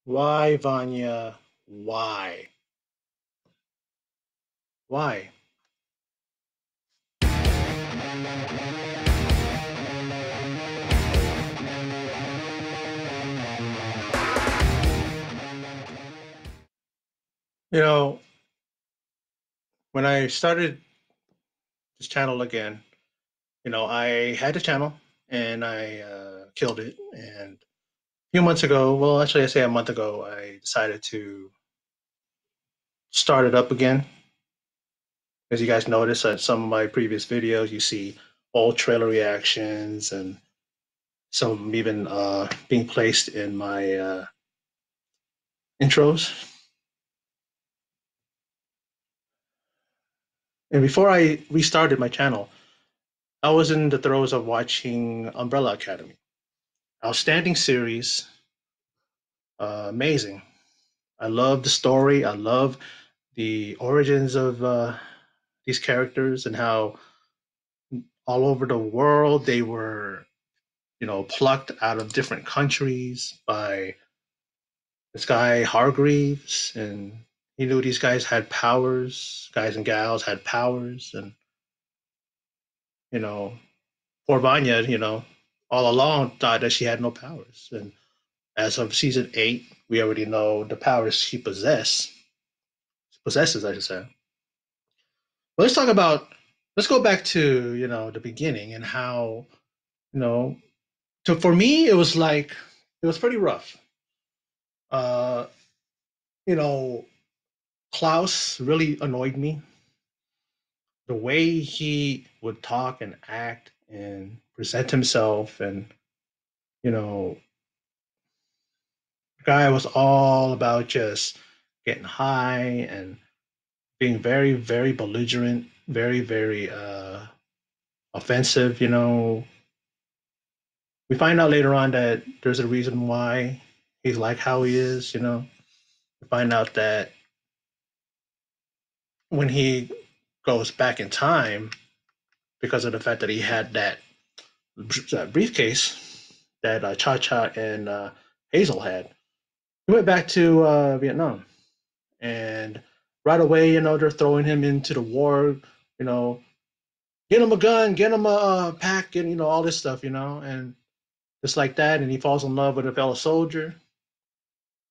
Why, Vanya? Why? Why? You know, when I started this channel again, I had a channel and I killed it. And a few months ago, well, actually, I say a month ago, I decided to start it up again. As you guys notice at some of my previous videos, you see old trailer reactions and some even being placed in my intros. And before I restarted my channel, I was in the throes of watching Umbrella Academy. Outstanding series, amazing. I love the story. I love the origins of these characters and how all over the world they were, plucked out of different countries by this guy Hargreaves, and he knew these guys had powers. Guys and gals had powers, and you know, poor Vanya, all along thought that she had no powers, and as of season 8, we already know the powers she possesses, I should say. But let's go back to, the beginning and how, you know, for me, it was pretty rough. Uh, you know, Klaus really annoyed me. The way he would talk and act and present himself, and, you know, the guy was all about just getting high and being very, very belligerent, very, very offensive. We find out later on that there's a reason why he's like how he is. We find out that when he goes back in time, because of the fact that he had that briefcase that Cha Cha and Hazel had, he went back to Vietnam, and right away, they're throwing him into the war. You know, get him a gun, get him a pack, and all this stuff. And just like that, and he falls in love with a fellow soldier.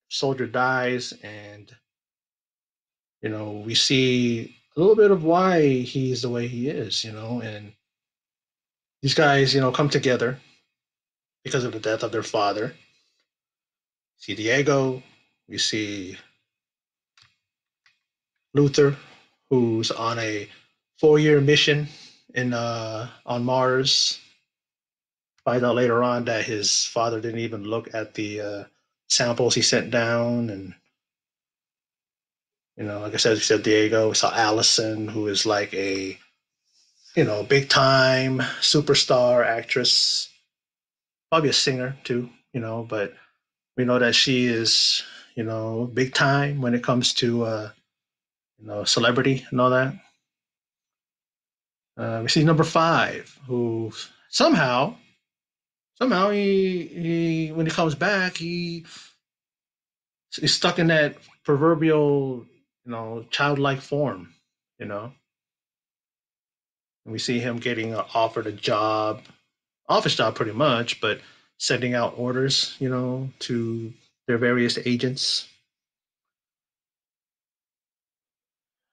Soldier dies, and we see a little bit of why he's the way he is. And these guys, come together because of the death of their father. See Diego, we see Luther, who's on a 4-year mission in on Mars. Find out later on that his father didn't even look at the samples he sent down, and like I said, we said Diego. We saw Allison, who is like a big time superstar actress, probably a singer too. But we know that she is big time when it comes to celebrity and all that. We see number 5, who somehow he when he comes back, he's stuck in that proverbial childlike form. You know, and we see him getting offered a job, office job, pretty much, but sending out orders, to their various agents.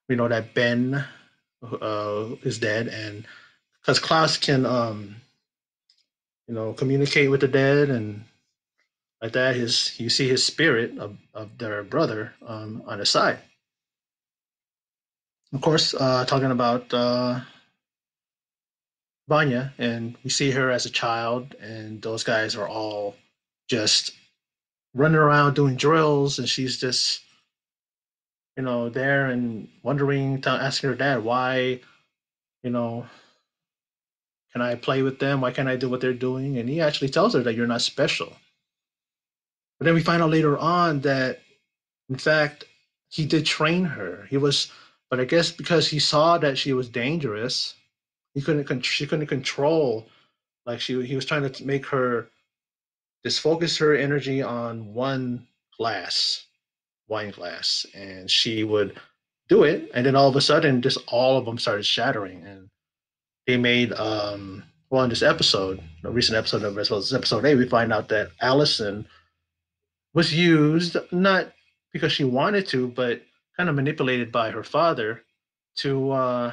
We know that Ben is dead, and because Klaus can, communicate with the dead and like that, you see his spirit of their brother on his side. Of course, talking about Vanya, and we see her as a child, and those guys are all just running around doing drills, and she's just there and wondering, asking her dad, why, you know, can I play with them? Why can't I do what they're doing? And he actually tells her that you're not special. But then we find out later on that, in fact, he did train her. But I guess because he saw that she was dangerous, she couldn't control. Like he was trying to make her just focus her energy on one glass, wine glass, and she would do it, and then all of a sudden, just all of them started shattering, and they made well in this episode, a recent episode of episode 8, we find out that Allison was used not because she wanted to, but kind of manipulated by her father to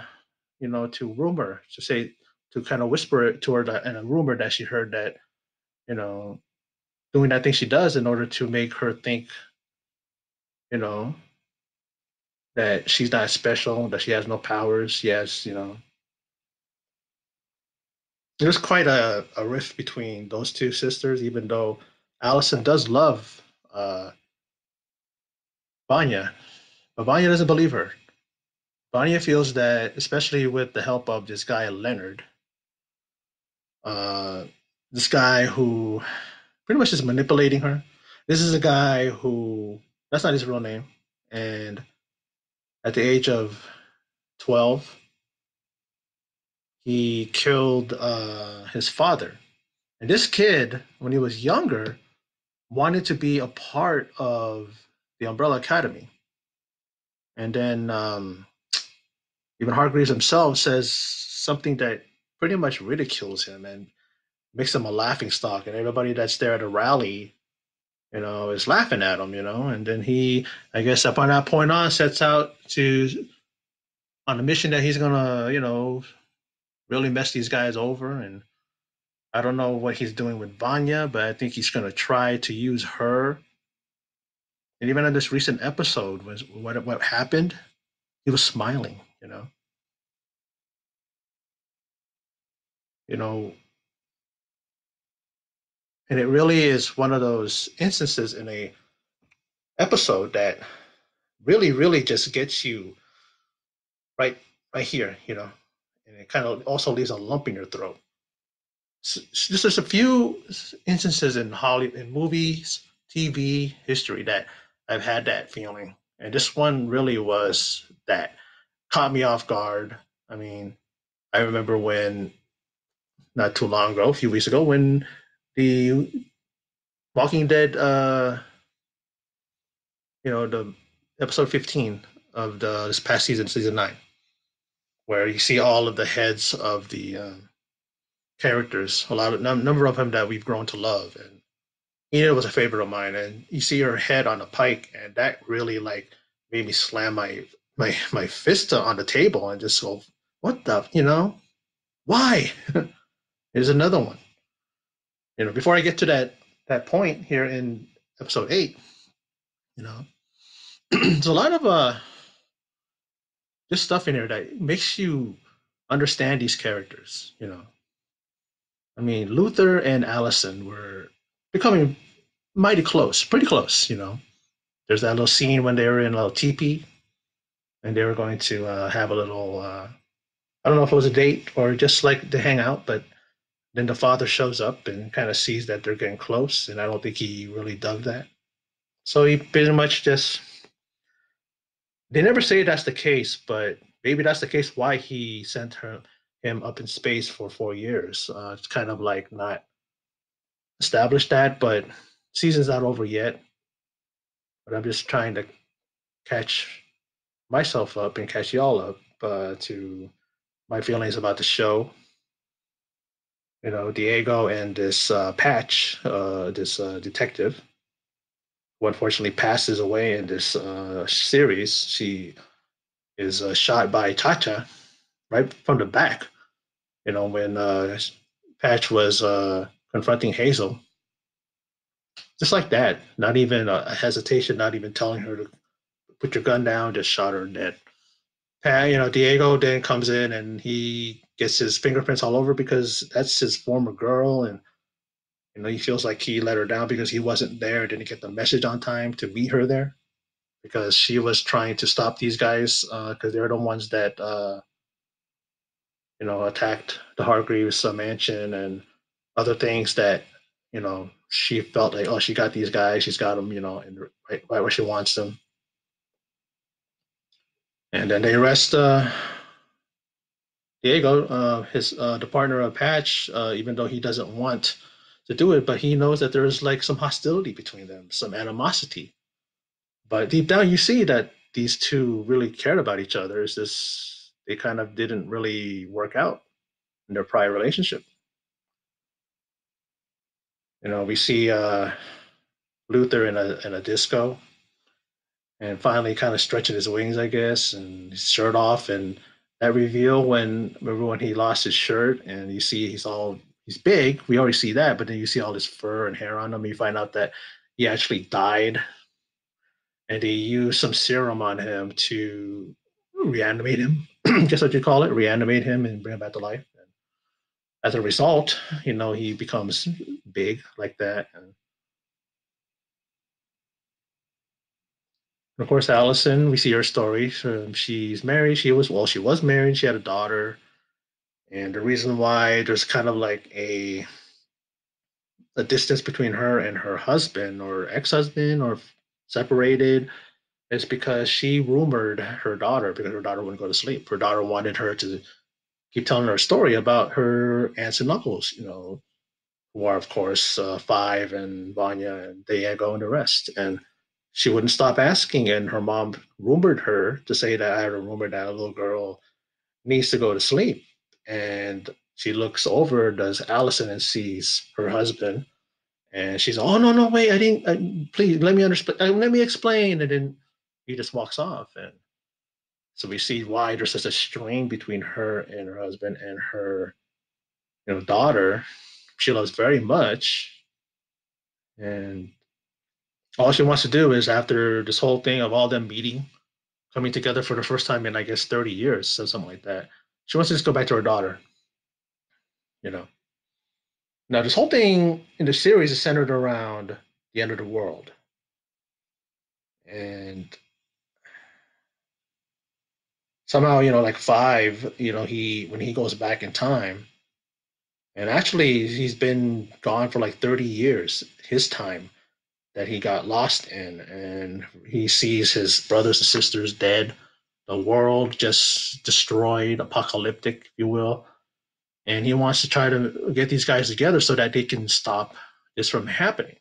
to rumor to say to kind of whisper it to her that, and a rumor that she heard that you know doing that thing she does in order to make her think you know that she's not special, that she has no powers. She has there's quite a rift between those two sisters, even though Allison does love Vanya, but Vanya doesn't believe her. Vanya feels that, especially with the help of this guy Leonard, uh, this guy who pretty much is manipulating her. This is a guy who that's not his real name, and at the age of 12, he killed his father. And this kid, when he was younger, wanted to be a part of the Umbrella Academy. And then even Hargreaves himself says something that pretty much ridicules him and makes him a laughing stock. And everybody that's there at a rally, is laughing at him. And then he, I guess, upon that point on, sets out to on a mission that he's gonna, really mess these guys over. And I don't know what he's doing with Vanya, but I think he's gonna try to use her. And even in this recent episode, was what happened, he was smiling. You know, and it really is one of those instances in a episode that really, really just gets you right, right here. And it kind of also leaves a lump in your throat. Just there's a few instances in Hollywood, in movies, TV history that I've had that feeling, and this one really was that caught me off guard. I mean, I remember when not too long ago, a few weeks ago, when the Walking Dead, the episode 15 of this past season, season 9, where you see all of the heads of the characters, a lot of number of them that we've grown to love, and Enid was a favorite of mine, and you see her head on a pike, and that really like made me slam my fist on the table and just go, "What the? Why?" Here's another one. Before I get to that point here in episode 8, you know, there's a lot of this stuff in here that makes you understand these characters. I mean, Luther and Allison were becoming mighty close, pretty close. There's that little scene when they were in a little teepee and they were going to have a little. I don't know if it was a date or just like to hang out, but then the father shows up and kind of sees that they're getting close, and I don't think he really dug that. So he pretty much just. They never say that's the case, but maybe that's the case why he sent him up in space for 4 years. It's kind of like not established that, but season's not over yet. But I'm just trying to catch myself up and catch y'all up to my feelings about the show. Diego and this Patch, this detective, who unfortunately passes away in this series. She is shot by Chacha right from the back. When Patch was confronting Hazel, just like that, not even a hesitation, not even telling her to put your gun down, just shot her dead. Diego then comes in and he gets his fingerprints all over because that's his former girl, and he feels like he let her down because he wasn't there, didn't get the message on time to meet her there because she was trying to stop these guys because they're the ones that attacked the Hargreaves mansion and other things that she felt like, oh, she got these guys, she's got them, right where she wants them, and then they arrest Diego, the partner of Patch, even though he doesn't want to do it, but he knows that there is like some hostility between them, some animosity. But deep down, you see that these two really cared about each other. It's just they kind of didn't really work out in their prior relationship. We see Luther in a disco, and finally kind of stretching his wings, I guess, and his shirt off, and that reveal when remember when he lost his shirt, and you see he's big. We already see that, but then you see all this fur and hair on him. You find out that he actually died, and they used some serum on him to reanimate him. Guess what you call it? Reanimate him and bring him back to life. And as a result, he becomes big like that. And of course, Allison, we see her story. She's married. She was married. She had a daughter, and the reason why there's kind of like a distance between her and her husband or ex-husband or separated is because she rumored her daughter because her daughter wouldn't go to sleep. Her daughter wanted her to keep telling her story about her aunts and uncles, who are of course Five and Vanya and Diego and the rest. And she wouldn't stop asking, and her mom rumored her to say that I had a rumor that a little girl needs to go to sleep. And she looks over, does Allison, and sees her husband. And she's, oh, no, no, wait, I didn't, please let me understand, let me explain. And then he just walks off. And so we see why there's such a strain between her and her husband and her, daughter. She loves very much. And all she wants to do is after this whole thing of all them meeting, coming together for the first time in, I guess, 30 years or something like that, she wants to just go back to her daughter, you know. Now, this whole thing in the series is centered around the end of the world. And somehow, like Five, when he goes back in time, and actually he's been gone for like 30 years, his time that he got lost in, and he sees his brothers and sisters dead, the world just destroyed, apocalyptic, if you will. And he wants to try to get these guys together so that they can stop this from happening.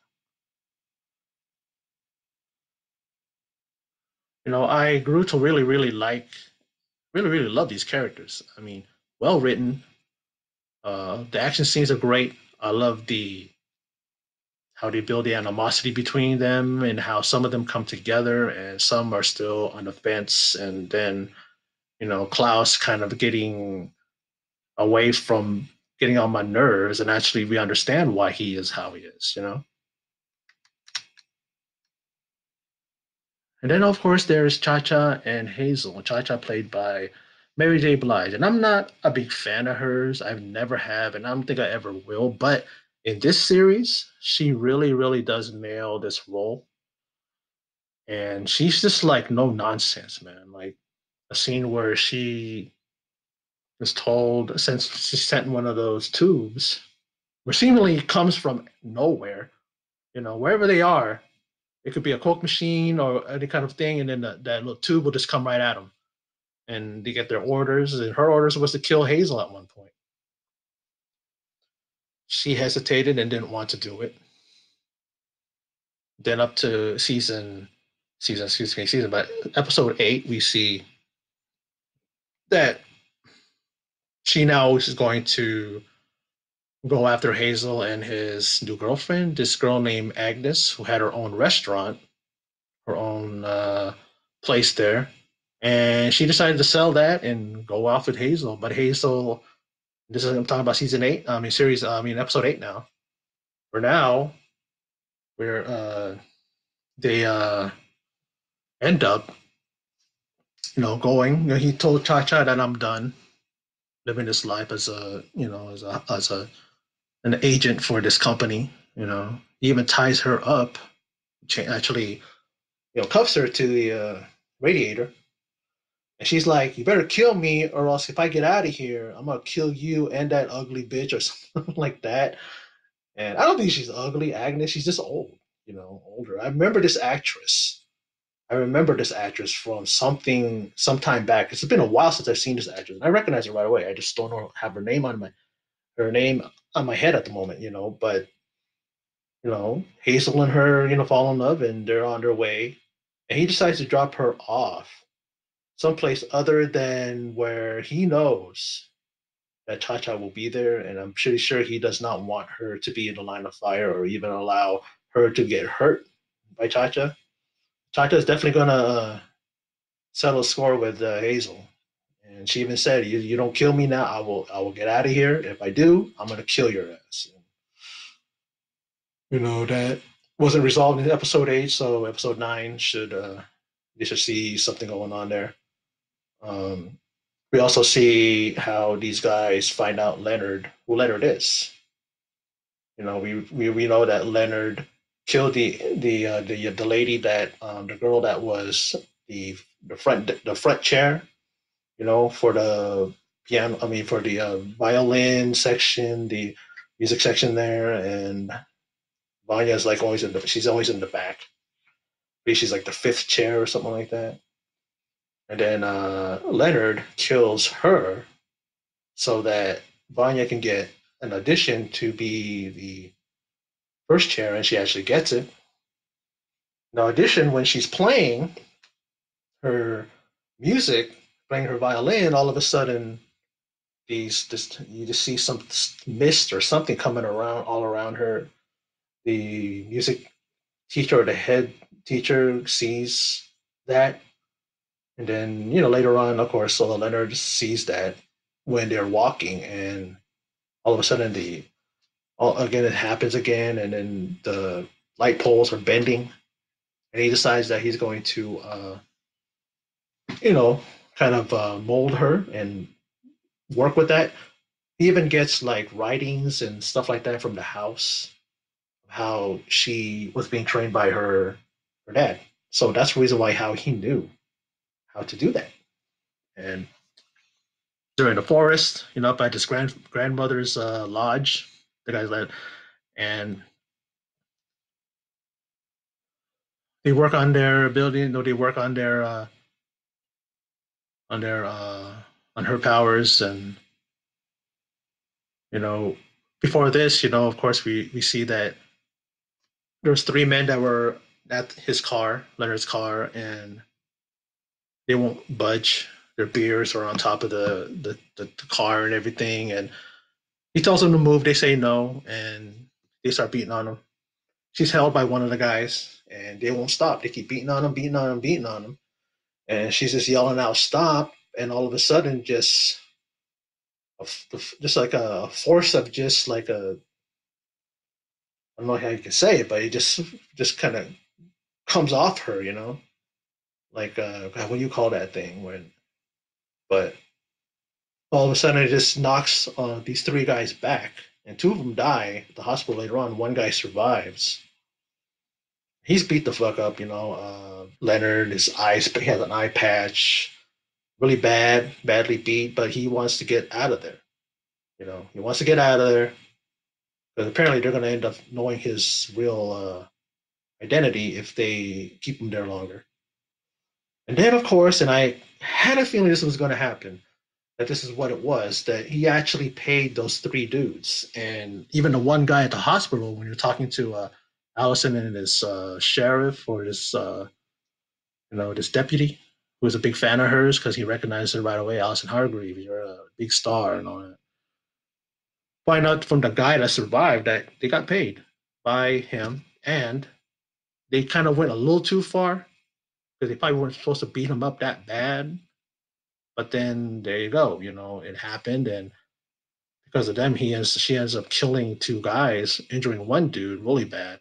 I grew to really, really really, really love these characters. I mean, well written. The action scenes are great. I love the how they build the animosity between them and how some of them come together and some are still on the fence. And then, Klaus kind of getting away from getting on my nerves, and actually we understand why he is how he is. And then of course there's Cha Cha and Hazel. Cha Cha played by Mary J. Blige, and I'm not a big fan of hers. I've never have, and I don't think I ever will. But in this series, she really, really does nail this role, and she's just like no nonsense, man. Like a scene where she is told, since she's sent in one of those tubes, where seemingly comes from nowhere, wherever they are. It could be a Coke machine or any kind of thing, and then that little tube will just come right at them, and they get their orders. And her orders was to kill Hazel at one point. She hesitated and didn't want to do it. Then up to but episode 8, we see that she now is going to go after Hazel and his new girlfriend, this girl named Agnes, who had her own restaurant, her own place there. And she decided to sell that and go off with Hazel. But Hazel, this is I'm talking about season 8. Episode 8 now. For now, where they end up, going. He told Cha Cha that I'm done living this life as a an agent for this company. He even ties her up, actually, cuffs her to the radiator. And she's like, "You better kill me, or else if I get out of here, I'm gonna kill you and that ugly bitch," or something like that. And I don't think she's ugly, Agnes. She's just old, older. I remember this actress from something some time back. It's been a while since I've seen this actress. I recognize her right away. I just don't have her name on my head at the moment. But Hazel and her, fall in love, and they're on their way. and he decides to drop her off someplace other than where he knows that Cha Cha will be there. And I'm pretty sure he does not want her to be in the line of fire or even allow her to get hurt by Cha Cha. Cha Cha is definitely going to settle score with Hazel. And she even said, "You don't kill me now, I will get out of here. If I do, I'm gonna kill your ass." That wasn't resolved in episode 8, so episode 9 should you should see something going on there. Um, we also see how these guys find out who Leonard is. We know that Leonard killed the lady that the girl that was the the front chair, for the piano. I mean, for the violin section, the music section there, and Vanya's like always she's always in the back. Maybe she's like the fifth chair or something like that. And then Leonard kills her so that Vanya can get an audition to be the first chair, and she actually gets it. Now, audition when she's playing her music, playing her violin, all of a sudden you just see some mist or something coming around all around her. The music teacher or the head teacher sees that, and then later on, of course, so Leonard sees that when they're walking, and all of a sudden again it happens again, and then the light poles are bending, and he decides that he's going to you know kind of mold her and work with that. He even gets like writings and stuff like that from the house, how she was being trained by her dad. So that's the reason why how he knew how to do that. And during the forest, up at his grandmother's lodge, the guys led, and they work on their building. No, they work on their on her powers, and you know before this, of course, we see that there's three men that were at his car, Leonard's car, and they won't budge. Their beers are on top of the car and everything, and he tells them to move. They say no, and they start beating on him. She's held by one of the guys, and they won't stop. They keep beating on him, beating on him, beating on him, and she's just yelling out, "Stop!" And all of a sudden, just like a force of just like a I don't know how you can say it, but it just kind of comes off her, like God, what do you call that thing when? But all of a sudden, it just knocks these three guys back, and two of them die at the hospital later on. One guy survives. He's beat the fuck up, Leonard, his eyes, he has an eye patch, really badly beat, but he wants to get out of there. He wants to get out of there because apparently they're going to end up knowing his real identity if they keep him there longer. And then, of course, and I had a feeling this was going to happen, that this is what it was, that he actually paid those three dudes. And even the one guy at the hospital, when you're talking to Allison and his sheriff or this deputy, who was a big fan of hers because he recognized her right away, Allison Hargreaves, you're a big star and all that. Find out from the guy that survived that they got paid by him, and they kind of went a little too far because they probably weren't supposed to beat him up that bad. But then there you go, it happened, and because of them, she ends up killing two guys, injuring one dude really bad.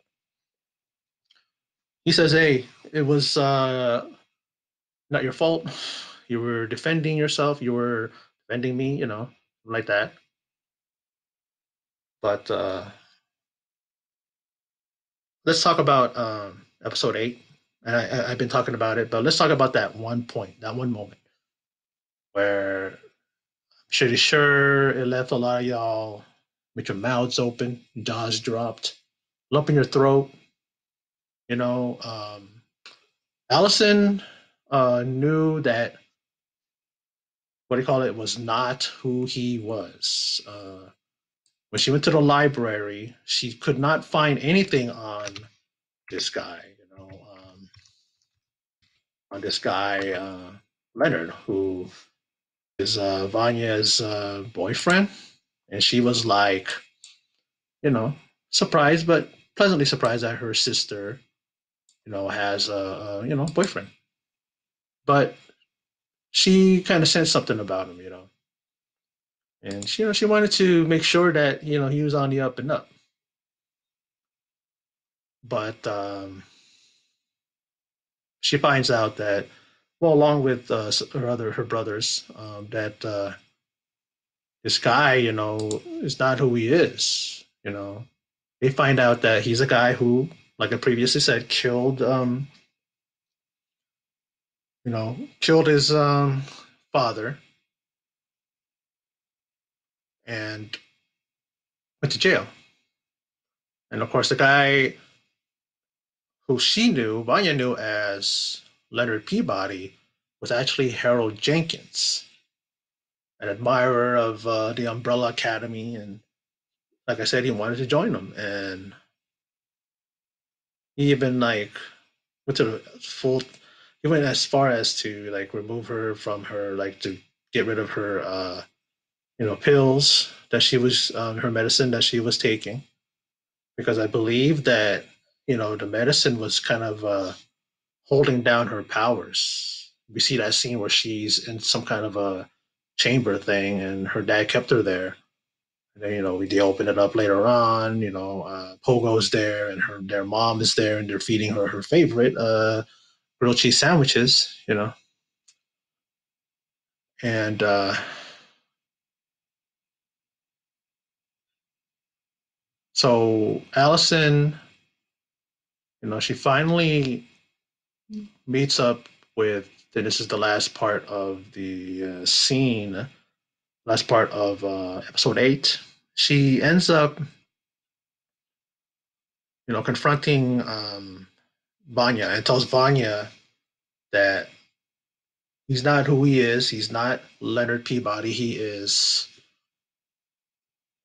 He says, "Hey, it was not your fault. You were defending yourself. You were defending me, like that." But let's talk about episode 8. And I've been talking about it, but let's talk about that one point, that one moment where I'm pretty sure it left a lot of y'all with your mouths open, jaws dropped, lump in your throat. You know, Allison knew that what do you call it was not who he was. When she went to the library, she could not find anything on this guy. on this guy Leonard, who is Vanya's boyfriend, and she was like, you know, surprised, but pleasantly surprised that her sister, has a boyfriend. But she kind of sensed something about him, and she wanted to make sure that he was on the up and up. But she finds out that, well, along with her brothers, that this guy, is not who he is. They find out that he's a guy who, like I previously said, killed his father and went to jail. And of course, the guy who Vanya knew as Leonard Peabody, was actually Harold Jenkins, an admirer of the Umbrella Academy. And like I said, he wanted to join them. And he even like went to the full, he went as far as to like remove her from her, like to get rid of her, pills that she was, her medicine that she was taking. Because I believe that, the medicine was kind of holding down her powers. We see that scene where she's in some kind of a chamber thing, and her dad kept her there. And then they open it up later on. Pogo's there, and their mom is there, and they're feeding her favorite grilled cheese sandwiches. And so Allison, she finally meets up with. And this is the last part of the scene, last part of episode 8. She ends up, confronting Vanya, and tells Vanya that he's not who he is. He's not Leonard Peabody. He is,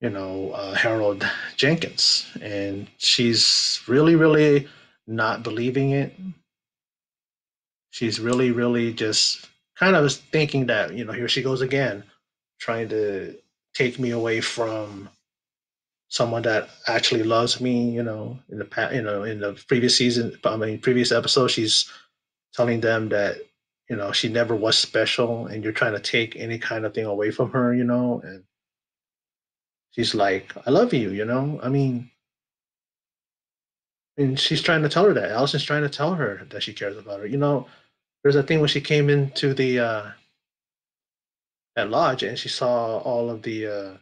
Harold Jenkins. And she's really, really not believing it. She's really, really just kind of thinking that, here she goes again, trying to take me away from someone that actually loves me. In the past, in the previous season, I mean, previous episode, she's telling them that she never was special, and you're trying to take any kind of thing away from her. And she's like, I love you. I mean, and she's trying to tell her that. Allison's trying to tell her that she cares about her. There's a thing when she came into the that lodge, and she saw all of the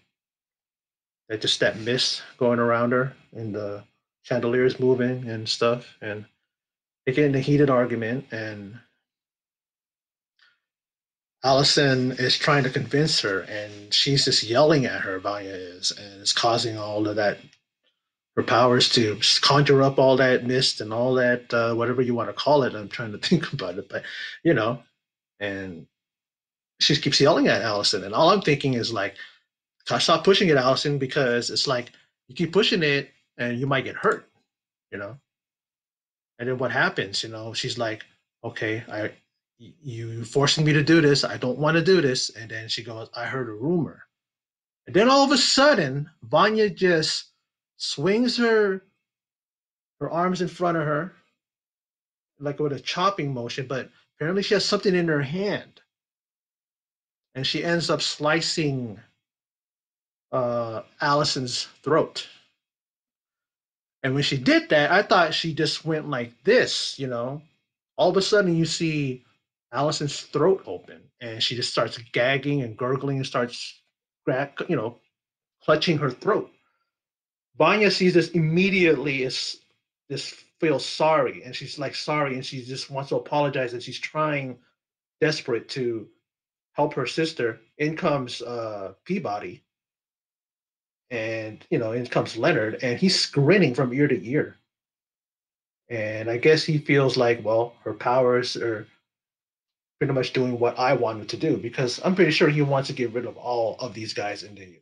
just that mist going around her, and the chandeliers moving and stuff, and they get in a heated argument, and Allison is trying to convince her, and she's just yelling at her. Vanya is, and it's causing all of that, her powers to conjure up all that mist and all that, whatever you want to call it. I'm trying to think about it, but you know, and she keeps yelling at Allison, and all I'm thinking is like, stop pushing it, Allison, because it's like you keep pushing it, and you might get hurt, you know. And then what happens? She's like, okay, you forcing me to do this. I don't want to do this. And then she goes, I heard a rumor. And then all of a sudden, Vanya just swings her arms in front of her, like with a chopping motion, but apparently she has something in her hand. And she ends up slicing Allison's throat. And when she did that, I thought she just went like this. All of a sudden, you see Allison's throat open, and she just starts gagging and gurgling and starts, clutching her throat. Vanya sees this immediately, is this feels sorry, and she's like sorry, and she just wants to apologize, and she's trying desperate to help her sister. In comes Peabody, and in comes Leonard, and he's grinning from ear to ear. And I guess he feels like, well, her powers are pretty much doing what I wanted to do, because I'm pretty sure he wants to get rid of all of these guys in the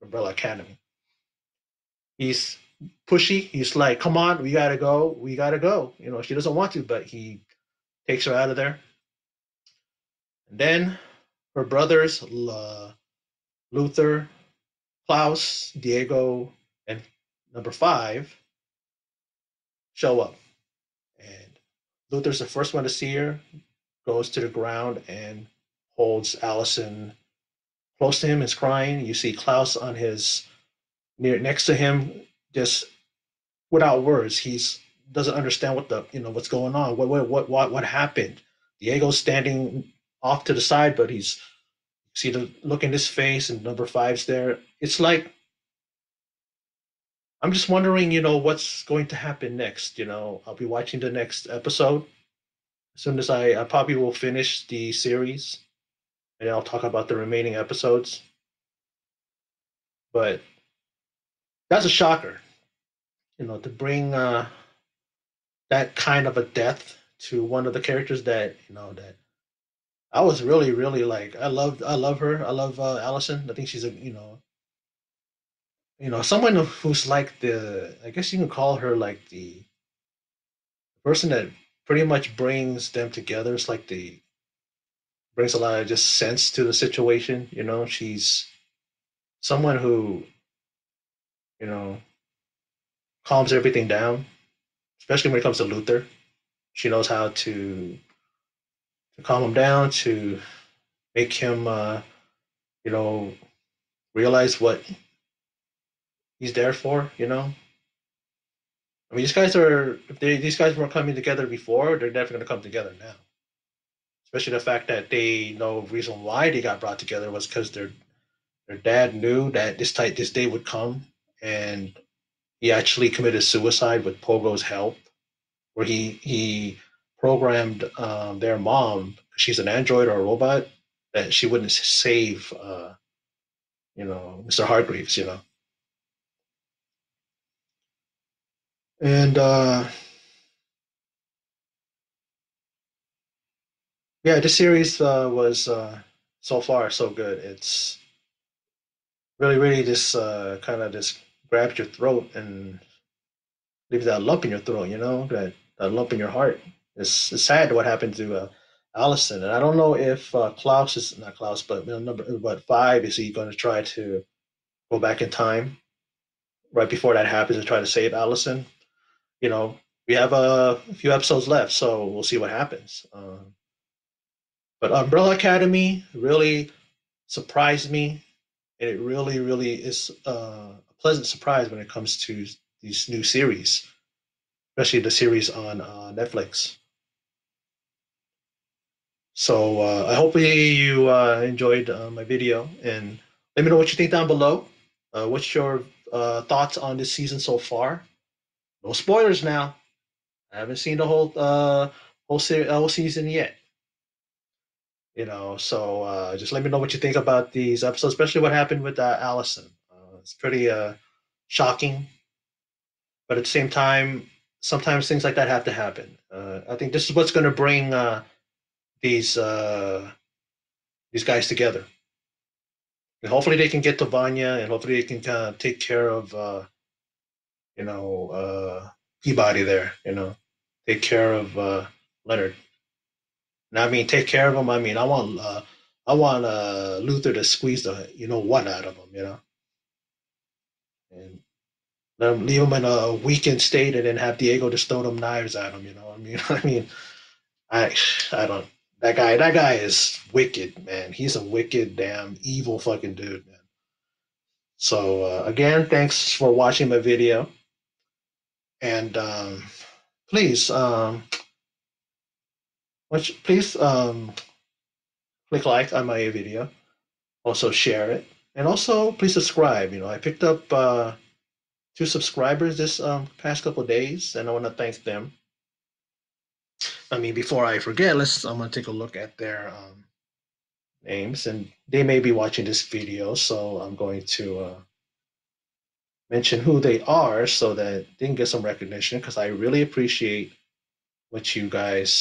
Umbrella Academy. He's pushy. He's like, come on, we gotta go. We gotta go. She doesn't want to, but he takes her out of there. And then her brothers, Luther, Klaus, Diego, and number five, show up. And Luther's the first one to see her, goes to the ground and holds Allison close to him, is crying. You see Klaus on his next to him, just without words. He's doesn't understand what's going on. What happened? Diego's standing off to the side, but he's see the look in his face, and number five's there. It's like I'm just wondering, what's going to happen next. I'll be watching the next episode as soon as I probably will finish the series, and I'll talk about the remaining episodes. But that's a shocker, to bring that kind of a death to one of the characters that that I was really really like. I love her. I love Allison. I think she's a someone who's like the, I guess you can call her like the person that pretty much brings them together. It's like the brings a lot of just sense to the situation. She's someone who you know calms everything down, especially when it comes to Luther. She knows how to calm him down, to make him you know realize what he's there for. I mean, these guys weren't coming together before, they're definitely going to come together now. Especially the fact that they know the reason why they got brought together was because their dad knew that this day would come, and he actually committed suicide with Pogo's help, where he programmed their mom. She's an android or a robot, that she wouldn't save Mr. Hargreaves. And yeah, this series was so far so good. It's really really just kind of just grabs your throat and leaves that lump in your throat. That lump in your heart. It's sad what happened to Allison, and I don't know if Klaus is not Klaus, but but five, is he going to try to go back in time right before that happens and try to save Allison? You know, we have a few episodes left, so we'll see what happens. But Umbrella Academy really surprised me, and it really, really is a pleasant surprise when it comes to these new series, especially the series on Netflix. So I hope you enjoyed my video, and let me know what you think down below. What's your thoughts on this season so far? No spoilers now. I haven't seen the whole season yet. So just let me know what you think about these episodes, especially what happened with Allison. It's pretty shocking, but at the same time, sometimes things like that have to happen. I think this is what's going to bring these uh, these guys together. And hopefully, they can get to Vanya, and hopefully, they can kind of take care of Peabody there. Take care of Leonard. And I mean, take care of him. I mean, I want Luther to squeeze the what out of him. And let him leave him in a weakened state, and then have Diego just throw them knives at him. I mean, I I don't. That guy is wicked, man. He's a wicked, damn evil fucking dude, man. So again, thanks for watching my video, and please, please click like on my video. Also share it, and also please subscribe. I picked up two subscribers this past couple of days, and I want to thank them. I mean, before I forget, I'm gonna take a look at their names, and they may be watching this video, so I'm going to mention who they are so that they can get some recognition, because I really appreciate that you guys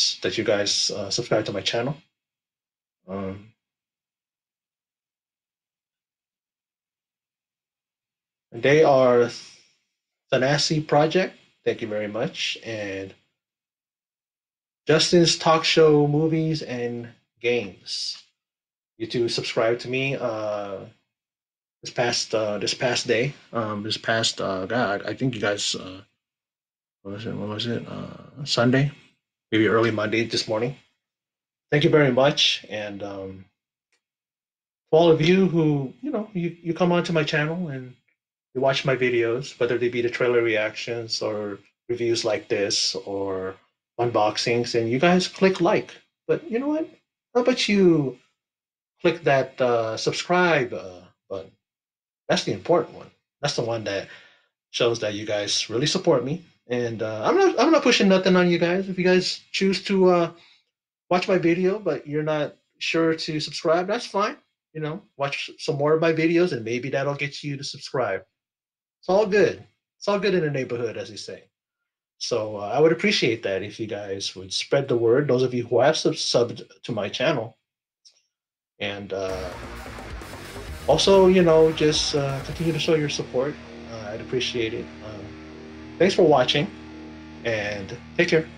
subscribe to my channel. Um, and they are Thanasi Project. Thank you very much, and Justin's Talk Show Movies and Games. You two subscribe to me this past day. This past God, I think you guys what was it? What was it? Sunday, maybe early Monday this morning. Thank you very much, and for all of you who you come onto my channel and you watch my videos, whether they be the trailer reactions or reviews like this or unboxings, and you guys click like. But you know what? How about you click that subscribe button? That's the important one. That's the one that shows that you guys really support me. And I'm not pushing nothing on you guys. If you guys choose to watch my video, but you're not sure to subscribe, that's fine. Watch some more of my videos, and maybe that'll get you to subscribe. It's all good. It's all good in the neighborhood, as they say. So I would appreciate that if you guys would spread the word. Those of you who have subbed to my channel, and also, just continue to show your support. I'd appreciate it. Thanks for watching, and take care.